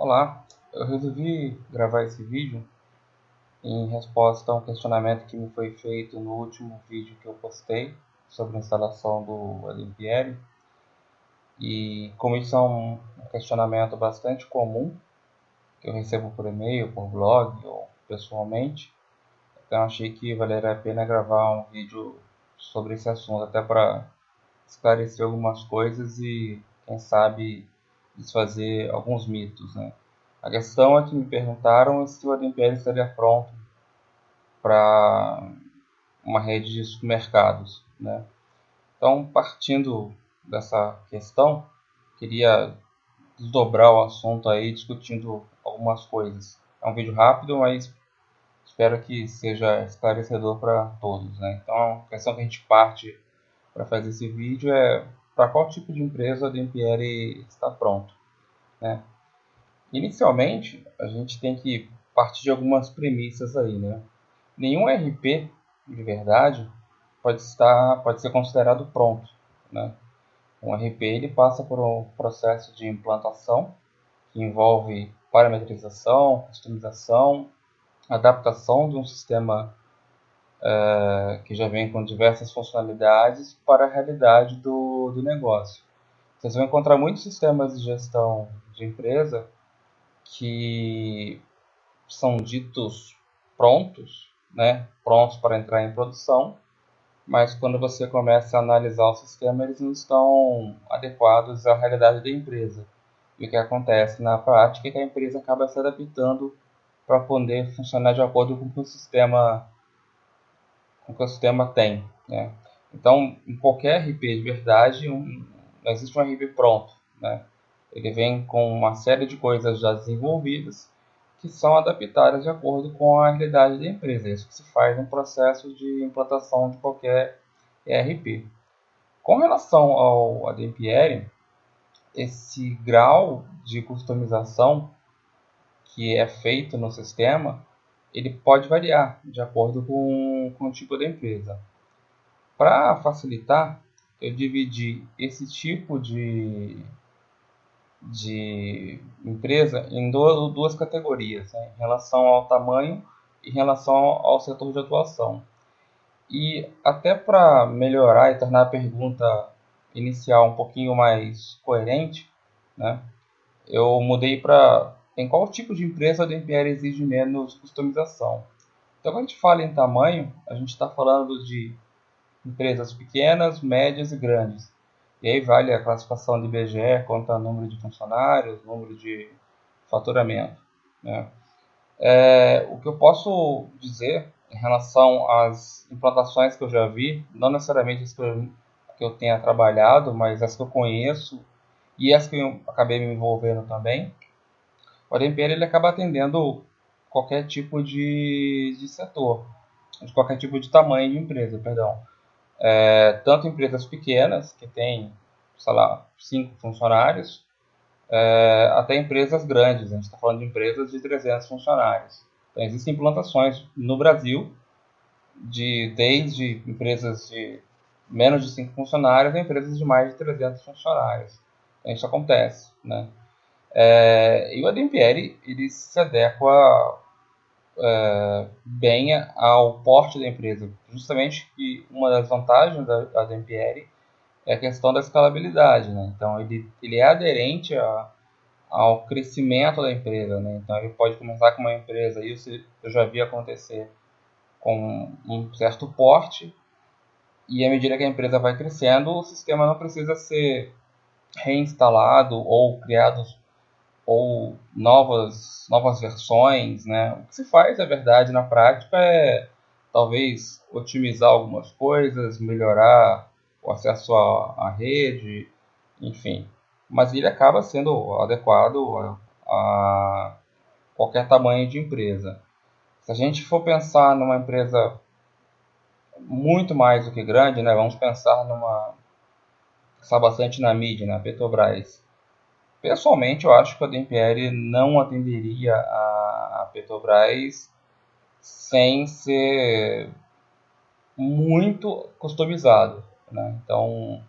Olá, eu resolvi gravar esse vídeo em resposta a um questionamento que me foi feito no último vídeo que eu postei sobre a instalação do ADMPL. E como isso é um questionamento bastante comum, que eu recebo por e-mail, por blog ou pessoalmente, então achei que valeria a pena gravar um vídeo sobre esse assunto, até para esclarecer algumas coisas e, quem sabe, desfazer alguns mitos, né? A questão é que me perguntaram se o ADMPL estaria pronto para uma rede de supermercados, né? Então, partindo dessa questão, queria desdobrar o assunto aí discutindo algumas coisas. É um vídeo rápido, mas espero que seja esclarecedor para todos, né? Então, a questão que a gente parte para fazer esse vídeo é para qual tipo de empresa o ADMPL está pronto, né? Inicialmente, a gente tem que partir de algumas premissas aí, né? Nenhum RP de verdade pode ser considerado pronto, né? Um RP ele passa por um processo de implantação que envolve parametrização, customização, adaptação de um sistema que já vem com diversas funcionalidades para a realidade do negócio. Vocês vão encontrar muitos sistemas de gestão de empresa que são ditos prontos, né? Prontos para entrar em produção, mas quando você começa a analisar o sistema, eles não estão adequados à realidade da empresa. E o que acontece na prática é que a empresa acaba se adaptando para poder funcionar de acordo com o que o sistema tem, né? Então, em qualquer RP de verdade, não existe um RP pronto, né? Ele vem com uma série de coisas já desenvolvidas que são adaptadas de acordo com a realidade da empresa. É isso que se faz no processo de implantação de qualquer ERP. Com relação ao ADMPL, esse grau de customização que é feito no sistema, ele pode variar de acordo com o tipo da empresa. Para facilitar, eu dividi esse tipo de empresa em duas categorias, né, em relação ao tamanho e em relação ao setor de atuação. E até para melhorar e tornar a pergunta inicial um pouquinho mais coerente, né, eu mudei para em qual tipo de empresa o DMPL exige menos customização. Então, quando a gente fala em tamanho, a gente está falando de empresas pequenas, médias e grandes. E aí vale a classificação de IBGE quanto a número de funcionários, número de faturamento, né? O que eu posso dizer em relação às implantações que eu já vi, não necessariamente as que eu tenha trabalhado, mas as que eu conheço e as que eu acabei me envolvendo também, o ADMPL ele acaba atendendo qualquer tipo de setor, de qualquer tipo de tamanho de empresa, perdão. Tanto empresas pequenas, que têm, sei lá, 5 funcionários, até empresas grandes. A gente está falando de empresas de 300 funcionários. Então, existem implantações no Brasil, desde empresas de menos de 5 funcionários a empresas de mais de 300 funcionários. Então, isso acontece, né? E o ADMPL ele se adequa bem ao porte da empresa. Justamente que uma das vantagens da ADMPL é a questão da escalabilidade, né? Então ele é aderente ao crescimento da empresa, né? Então ele pode começar com uma empresa, isso eu já vi acontecer com um certo porte, e à medida que a empresa vai crescendo, o sistema não precisa ser reinstalado ou criado ou novas versões, né? O que se faz, na verdade, na prática é talvez otimizar algumas coisas, melhorar o acesso à rede, enfim. Mas ele acaba sendo adequado a qualquer tamanho de empresa. Se a gente for pensar numa empresa muito mais do que grande, né? Vamos pensar numa que está bastante na mídia, na Petrobras. Pessoalmente, eu acho que o ADMPL não atenderia a Petrobras sem ser muito customizado, né? Então,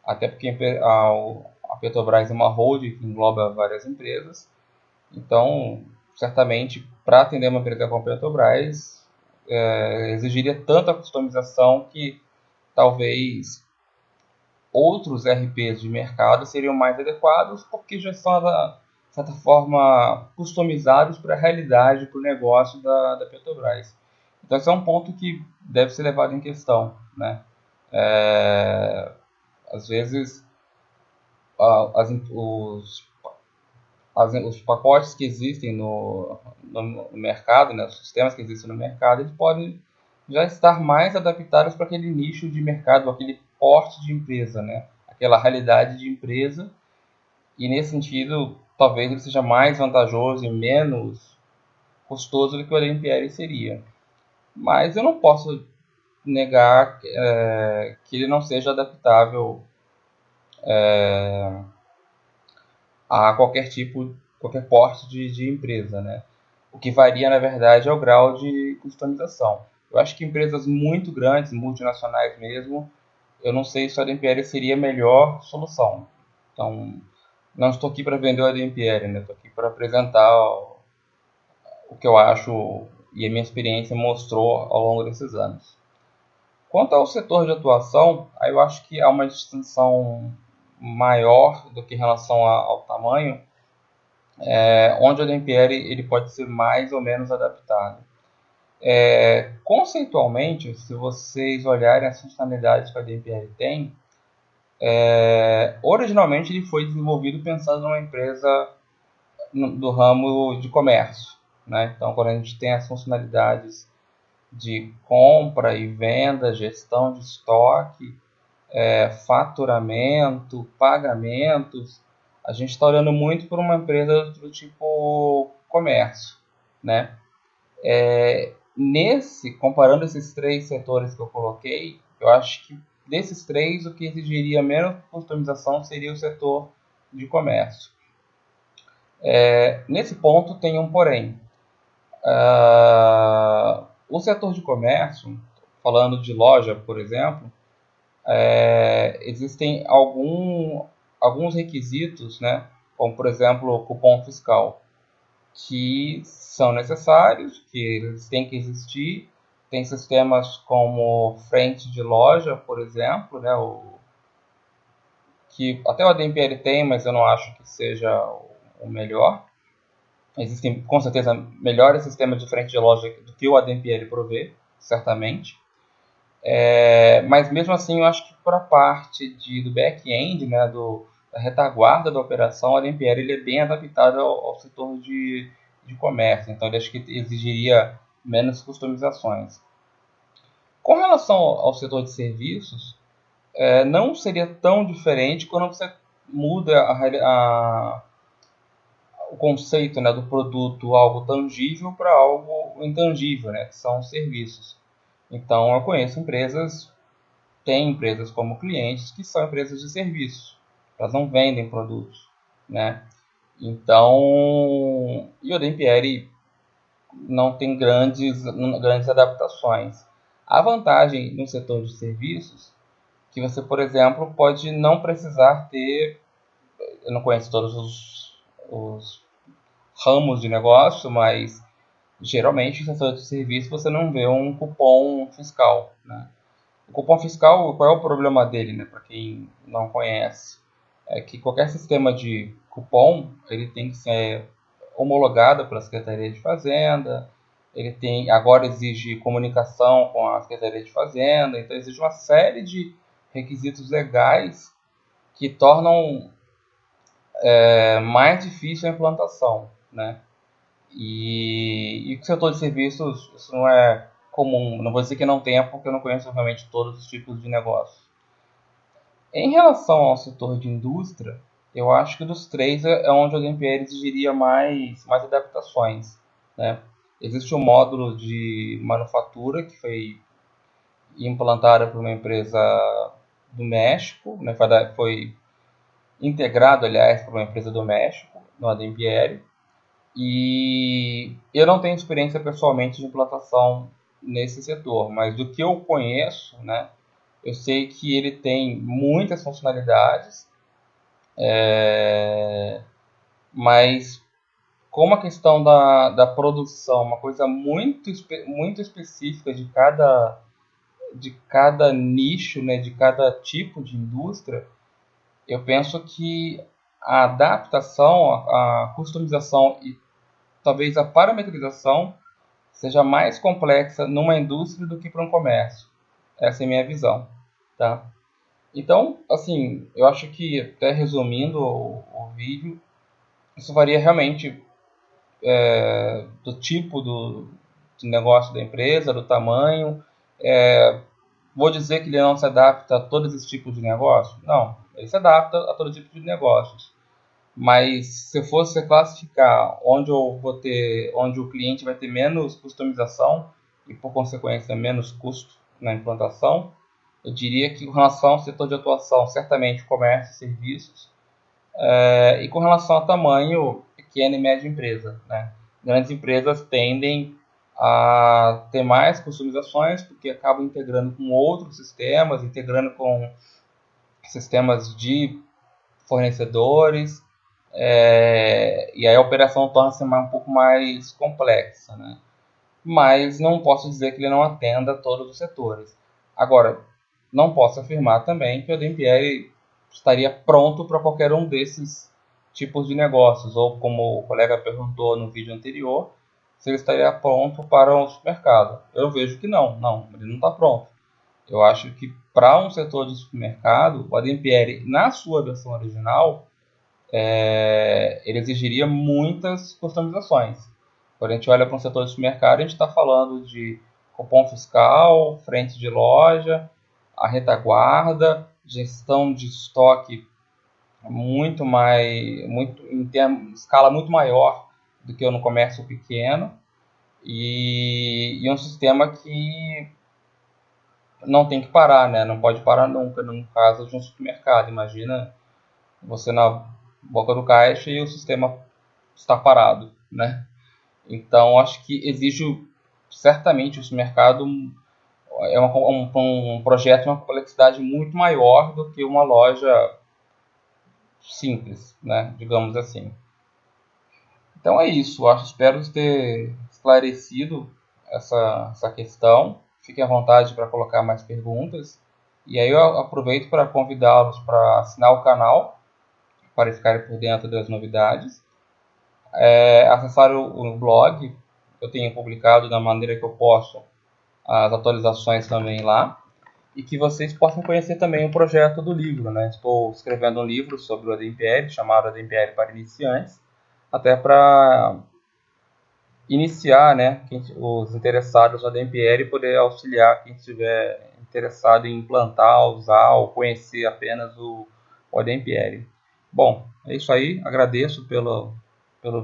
até porque a Petrobras é uma holding que engloba várias empresas, Então, certamente, para atender uma empresa como a Petrobras, exigiria tanta customização que talvez outros RPs de mercado seriam mais adequados, porque já são, de certa forma, customizados para a realidade, para o negócio da Petrobras. Então, esse é um ponto que deve ser levado em questão, né? Às vezes, os pacotes que existem no mercado, né, os sistemas que existem no mercado, eles podem já estar mais adaptados para aquele nicho de mercado, aquele porte de empresa, né, aquela realidade de empresa. E nesse sentido, talvez ele seja mais vantajoso e menos custoso do que o ADMPL seria. Mas eu não posso negar que ele não seja adaptável a qualquer porte de empresa, né? O que varia, na verdade, é o grau de customização. Eu acho que empresas muito grandes, multinacionais mesmo, eu não sei se o ADMPL seria a melhor solução. Então, não estou aqui para vender o ADMPL, né? Estou aqui para apresentar o que eu acho e a minha experiência mostrou ao longo desses anos. Quanto ao setor de atuação, aí eu acho que há uma distinção maior do que em relação ao tamanho, onde o ADMPL ele pode ser mais ou menos adaptado. Conceitualmente, se vocês olharem as funcionalidades que o ADMPL tem, originalmente ele foi desenvolvido pensando numa empresa do ramo de comércio, né? Então, quando a gente tem as funcionalidades de compra e venda, gestão de estoque, faturamento, pagamentos, a gente está olhando muito por uma empresa do tipo comércio, né? Comparando esses três setores que eu coloquei, eu acho que desses três, o que exigiria menos customização seria o setor de comércio. Nesse ponto tem um porém. O setor de comércio, falando de loja, por exemplo, existem alguns requisitos, né, como por exemplo o cupom fiscal, que são necessários, que eles têm que existir. Tem sistemas como frente de loja, por exemplo, né, que até o ADMPL tem, mas eu não acho que seja o melhor. Existem com certeza melhores sistemas de frente de loja do que o ADMPL provê, certamente. Mas mesmo assim, eu acho que para a parte do back-end, né, da retaguarda da operação, o ADMPL ele é bem adaptado ao setor de comércio. Então, ele acho que exigiria menos customizações. Com relação ao setor de serviços, não seria tão diferente quando você muda o conceito, né, do produto algo tangível para algo intangível, né, que são os serviços. Então, eu conheço tem empresas como clientes que são empresas de serviços. Elas não vendem produtos, né? Então, e o DMPL não tem grandes adaptações. A vantagem no setor de serviços que você, por exemplo, pode não precisar ter, eu não conheço todos os ramos de negócio, mas geralmente no setor de serviços você não vê um cupom fiscal, né? O cupom fiscal, qual é o problema dele, né? Para quem não conhece, é que qualquer sistema de cupom ele tem que ser homologado pela Secretaria de Fazenda. Agora exige comunicação com a Secretaria de Fazenda, então exige uma série de requisitos legais que tornam mais difícil a implantação, né? E o setor de serviços, isso não é comum. Não vou dizer que não tenha, porque eu não conheço realmente todos os tipos de negócio. Em relação ao setor de indústria, eu acho que dos três é onde o DMPL exigiria mais adaptações, né? Existe um módulo de manufatura que foi implantado por uma empresa do México, né? Foi integrado, aliás, por uma empresa do México, no ADMPL. E eu não tenho experiência pessoalmente de implantação nesse setor, mas do que eu conheço, né, eu sei que ele tem muitas funcionalidades, mas como a questão da produção, uma coisa muito específica de cada nicho, né, de cada tipo de indústria, eu penso que a adaptação, a customização e talvez a parametrização seja mais complexa numa indústria do que para um comércio. Essa é a minha visão, tá? Então, assim, eu acho que, até resumindo o vídeo, isso varia realmente do tipo de negócio da empresa, do tamanho. Vou dizer que ele não se adapta a todos os tipos de negócio? Não, ele se adapta a todo tipo de negócios. Mas se eu fosse classificar onde o cliente vai ter menos customização e por consequência menos custo na implantação, eu diria que com relação ao setor de atuação, certamente comércio e serviços, e com relação ao tamanho, pequena e média empresa, né? Grandes empresas tendem a ter mais customizações porque acabam integrando com outros sistemas, integrando com sistemas de fornecedores, e aí a operação torna-se um pouco mais complexa, né? Mas não posso dizer que ele não atenda a todos os setores. Agora, não posso afirmar também que o DMPL estaria pronto para qualquer um desses tipos de negócios, ou como o colega perguntou no vídeo anterior, se ele estaria pronto para o supermercado. Eu vejo que não, ele não está pronto. Eu acho que para um setor de supermercado, o ADMPL, na sua versão original, ele exigiria muitas customizações. Quando a gente olha para um setor de supermercado, a gente está falando de cupom fiscal, frente de loja, a retaguarda, gestão de estoque escala muito maior do que no comércio pequeno, e um sistema que não tem que parar, né? Não pode parar nunca, no caso de um supermercado. Imagina você na boca do caixa e o sistema está parado, né? Então, acho que exige certamente esse mercado um projeto de uma complexidade muito maior do que uma loja simples, né? Digamos assim. Então é isso. Espero ter esclarecido essa questão. Fiquem à vontade para colocar mais perguntas. E aí eu aproveito para convidá-los para assinar o canal, para ficarem por dentro das novidades. Acessar o blog, eu tenho publicado da maneira que eu posso as atualizações também lá, e que vocês possam conhecer também o projeto do livro, né? Estou escrevendo um livro sobre o ADMPL, chamado ADMPL para Iniciantes, até para iniciar, né, os interessados no ADMPL e poder auxiliar quem estiver interessado em implantar, usar ou conhecer apenas o ADMPL. Bom, é isso aí, agradeço pelo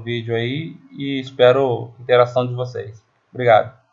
vídeo aí e espero a interação de vocês. Obrigado.